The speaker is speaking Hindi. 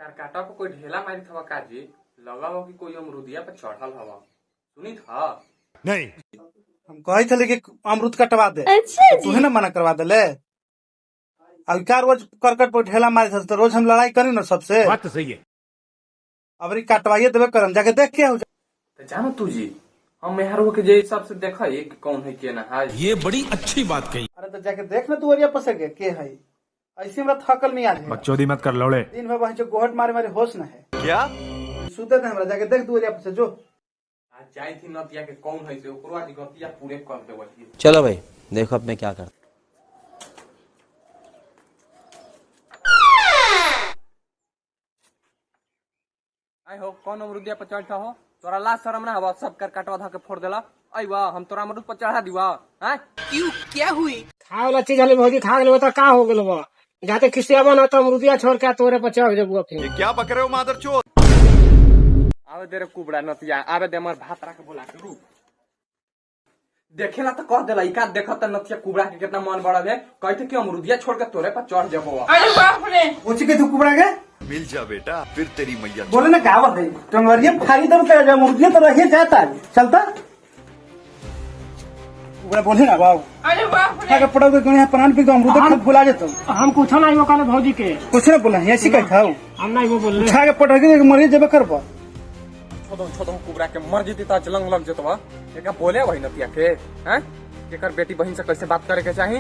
करकाटा पर कोई ढेला मारी थवा काजी लगा हो कि कोई अमरूदिया पर चढ़ल हवा सुनी था नहीं। हम कही थे कि अमरूद कटवा दे। अच्छा तो तूहे जी। ना मना करवा दे ले। अब क्या रोज करकट पर ढेला मारे थे तो रोज हम लड़ाई करी ना सबसे। बात तो सही है। अब कटवाइए देवे करम जाके देख के हो जा। तो जानो तू जी हम मेहरो के जे हिसाब से देखा कि कौन है के ना है। ये बड़ी अच्छी बात कही। अरे तो जाके देख ना तू अरिया पसे के है। ऐसे हमरा थकल नहीं आज है। बकचोदी मत कर लौड़े। दिन भर वहीं जो गोहट मारे मारे होश ना है। क्या? सुते थे हमरा जाके देख तू अरिया पसे जो। आज जाई थी नतिया के कौन है से ओकरो आज गतिया पूरे कर देवल। चलो भाई देखो अब मैं क्या करता। आई हो कौन अमरूदिया पर चढ़ता हो तोरा लाज शरम ना हवा सब कर काटवा धा के फोड़ देला। आई वाह हम तोरा अमरूद पर चढ़ा दीवा हैं क्यों क्या हुई खाए वाला चीज हले भौजी खा गेले तो का हो गेल बा जाते खिसिया बना तो अमरूदिया छोड़ के तोरे पर चढ़ जेबू फिर। क्या बक रहे हो मादरचोद? आवे दे रे कुबड़ा नतिया आवे दे हमर भात रख बोला के रुक देखेला तो कह देला इका देखत नतिया कुबड़ा के कितना मन बड़ा है कहते कि अमरूदिया छोड़ के तोरे पर चढ़ जेबो। अरे बाप रे। पूछ के तू कुबड़ा के मिल जा बेटा फिर तेरी मैया। बोले ना कहावत है टंगरिया फाड़ी दम पे जा मुर्गिया तो रहिए जाता है चलता। कुबड़ा बोले ना बाबू अरे बाप रे। क्या पड़ोगे गणिया प्राण पे तो अमरूद खा भुला जेतो। हम कुछ नहीं वो कहले भौजी के कुछ ना बोला ऐसी कह था हम नहीं वो बोल उठा के पटके मरी जेबे करबो। छोदो कुबड़ा के मर जीती ता जलंग लग जतवा एका बोले वही नतिया के हैं एकर बेटी बहन से कैसे बात करे के चाही